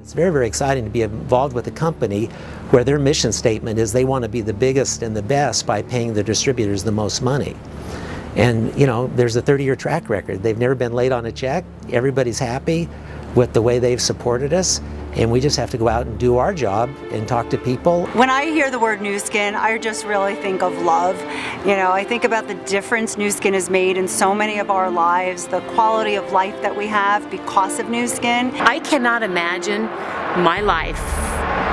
It's very, very exciting to be involved with a company where their mission statement is they want to be the biggest and the best by paying the distributors the most money. And you know, there's a 30-year track record. They've never been late on a check. Everybody's happy with the way they've supported us. And we just have to go out and do our job and talk to people. When I hear the word Nu Skin, I just really think of love. You know, I think about the difference Nu Skin has made in so many of our lives, the quality of life that we have because of Nu Skin. I cannot imagine my life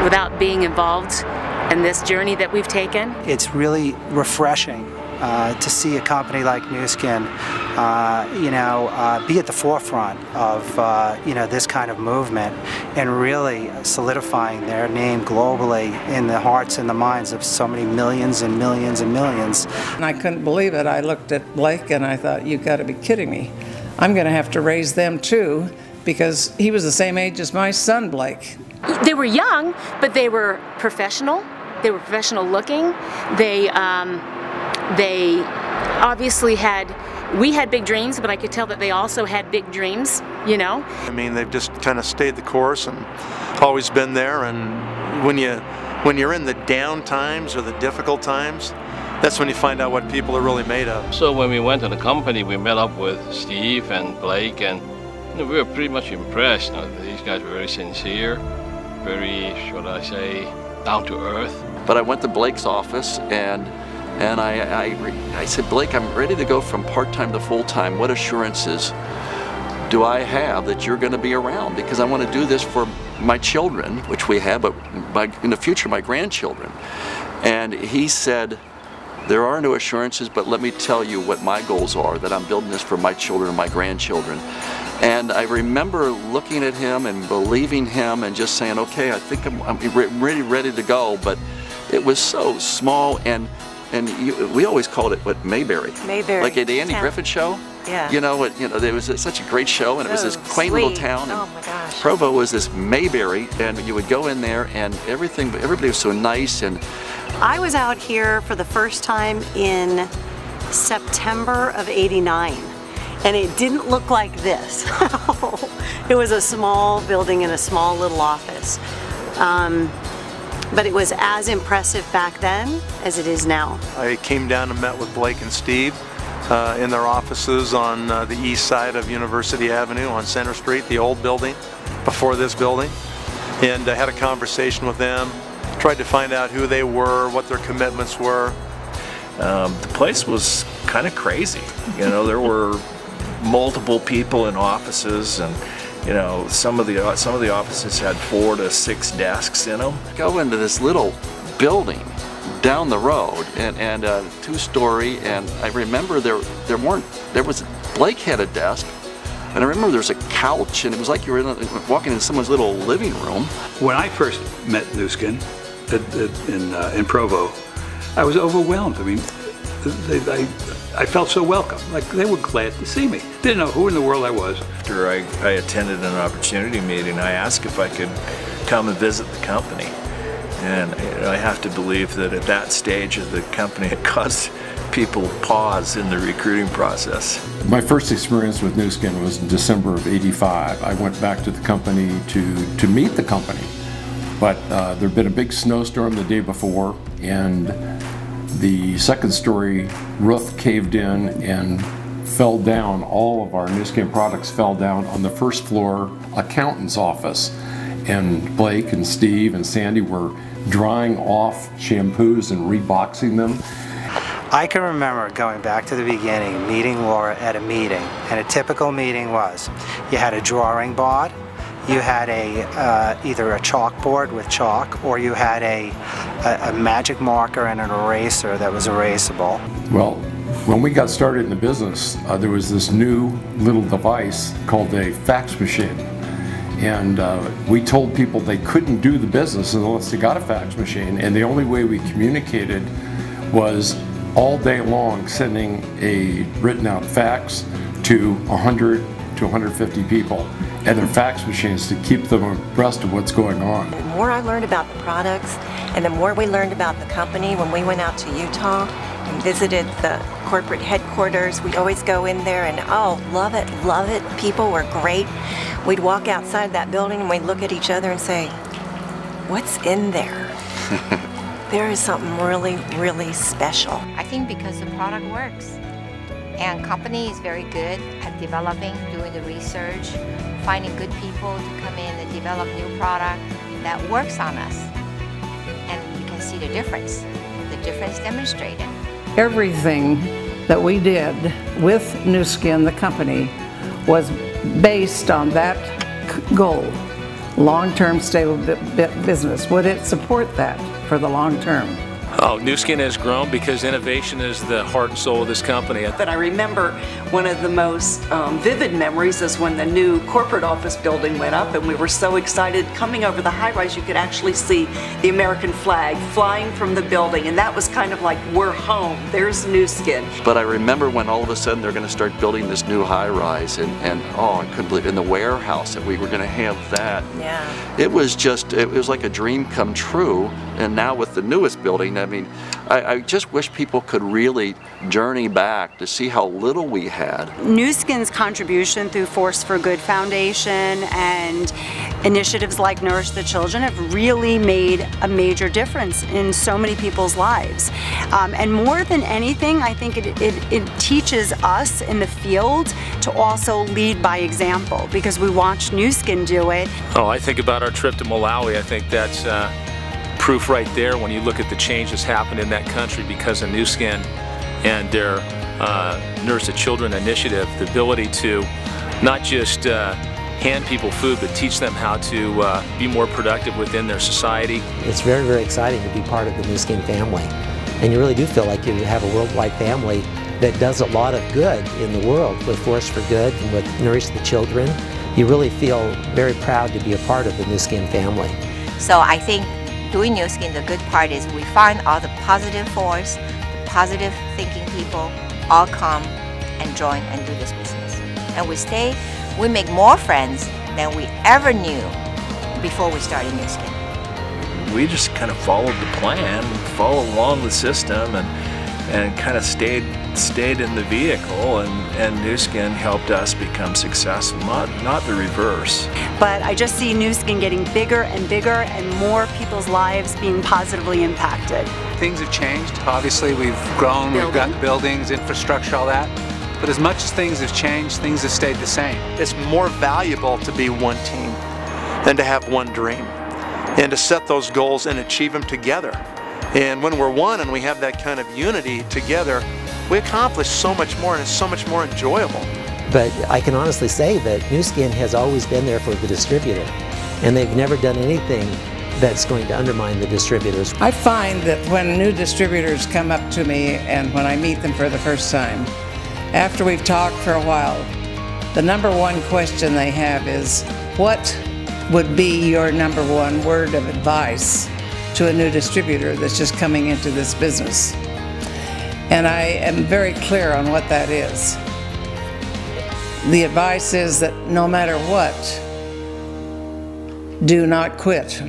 without being involved in this journey that we've taken. It's really refreshing to see a company like Nu Skin, be at the forefront of this kind of movement and really solidifying their name globally in the hearts and the minds of so many millions and millions and millions. And I couldn't believe it. I looked at Blake and I thought, you've got to be kidding me. I'm going to have to raise them too, because he was the same age as my son Blake. They were young, but they were professional. They were professional looking. They obviously we had big dreams, but I could tell that they also had big dreams, you know. I mean, they've just kind of stayed the course and always been there, and when you're in the down times or the difficult times, that's when you find out what people are really made of. So when we went to the company, we met up with Steve and Blake, and we were pretty much impressed. These guys were very sincere, very, should I say, down to earth. But I went to Blake's office and I said, Blake, I'm ready to go from part-time to full-time. What assurances do I have that you're going to be around? Because I want to do this for my children, which we have, but in the future, my grandchildren. And he said, there are no assurances, but let me tell you what my goals are, that I'm building this for my children and my grandchildren. And I remember looking at him and believing him and just saying, okay, I think I'm really ready to go. But it was so small, and we always called it, what, Mayberry? Mayberry. Like at the Andy Griffith Show? Yeah. There was such a great show, and it was this quaint little town. And oh my gosh. Provo was this Mayberry, and you would go in there, and everybody was so nice. And I was out here for the first time in September of '89, and it didn't look like this. It was a small building in a small little office. But it was as impressive back then as it is now. I came down and met with Blake and Steve in their offices on the east side of University Avenue on Center Street, the old building before this building, and I had a conversation with them, tried to find out who they were, what their commitments were. The place was kind of crazy. You know, there were multiple people in offices, and some of the offices had 4 to 6 desks in them. Go into this little building down the road, and a 2-story, and I remember Blake had a desk, and I remember there was a couch, and it was like you were walking in someone's little living room. When I first met Nu Skin in Provo, I was overwhelmed. I mean, I felt so welcome. Like, they were glad to see me. Didn't know who in the world I was. After I attended an opportunity meeting, I asked if I could come and visit the company. And I have to believe that at that stage of the company, it caused people pause in the recruiting process. My first experience with Nu Skin was in December of '85. I went back to the company to meet the company. But there'd been a big snowstorm the day before, and the second-story roof caved in and fell down. All of our Nu Skin products fell down on the first floor accountant's office. And Blake and Steve and Sandy were drying off shampoos and reboxing them. I can remember going back to the beginning, meeting Laura at a meeting, and a typical meeting was, you had a drawing board, you had either a chalkboard with chalk, or you had a magic marker and an eraser that was erasable. Well, when we got started in the business, there was this new little device called a fax machine. And we told people they couldn't do the business unless they got a fax machine, and the only way we communicated was all day long sending a written out fax to 100 to 150 people and their fax machines to keep them abreast of what's going on. The more I learned about the products, and the more we learned about the company, when we went out to Utah and visited the corporate headquarters, we'd always go in there and, oh, love it, love it. People were great. we'd walk outside that building and we'd look at each other and say, what's in there? There is something really, really special. I think because the product works. And company is very good at developing, doing the research, finding good people to come in and develop new product that works on us. And you can see the difference demonstrated. Everything that we did with Nu Skin, the company, was based on that goal. Long-term stable business. Would it support that for the long term? Oh, Nu Skin has grown because innovation is the heart and soul of this company. But I remember one of the most vivid memories is when the new corporate office building went up, and we were so excited. Coming over the high-rise, you could actually see the American flag flying from the building, and that was kind of like, we're home. There's Nu Skin. But I remember when all of a sudden they're going to start building this new high-rise, and oh, I couldn't believe, in the warehouse that we were going to have that. Yeah. It was just, it was like a dream come true. And now with the newest building, I mean, I just wish people could really journey back to see how little we had. Nu Skin's contribution through Force for Good Foundation and initiatives like Nourish the Children have really made a major difference in so many people's lives. And more than anything, I think it teaches us in the field to also lead by example, because we watched Nu Skin do it. Oh, I think about our trip to Malawi. I think that's proof right there when you look at the change that's happened in that country because of Nu Skin and their Nourish the Children initiative, the ability to not just hand people food, but teach them how to be more productive within their society. It's very, very exciting to be part of the Nu Skin family. And you really do feel like you have a worldwide family that does a lot of good in the world with Force for Good and with Nourish the Children. You really feel very proud to be a part of the Nu Skin family. So I think doing Nu Skin, the good part is we find all the positive force, the positive thinking people all come and join and do this business. And we make more friends than we ever knew before we started Nu Skin. We just kind of followed the plan, followed along the system, and kind of stayed in the vehicle, and Nu Skin helped us become successful, not the reverse. But I just see Nu Skin getting bigger and bigger and more people's lives being positively impacted. Things have changed. Obviously, we've grown, we've got the buildings, infrastructure, all that. But as much as things have changed, things have stayed the same. It's more valuable to be one team than to have one dream and to set those goals and achieve them together. And when we're one and we have that kind of unity together, we accomplish so much more, and it's so much more enjoyable. But I can honestly say that Nu Skin has always been there for the distributor, and they've never done anything that's going to undermine the distributors. I find that when new distributors come up to me and when I meet them for the first time, after we've talked for a while, the number one question they have is, what would be your number one word of advice to a new distributor that's just coming into this business? And I am very clear on what that is. The advice is that no matter what, do not quit.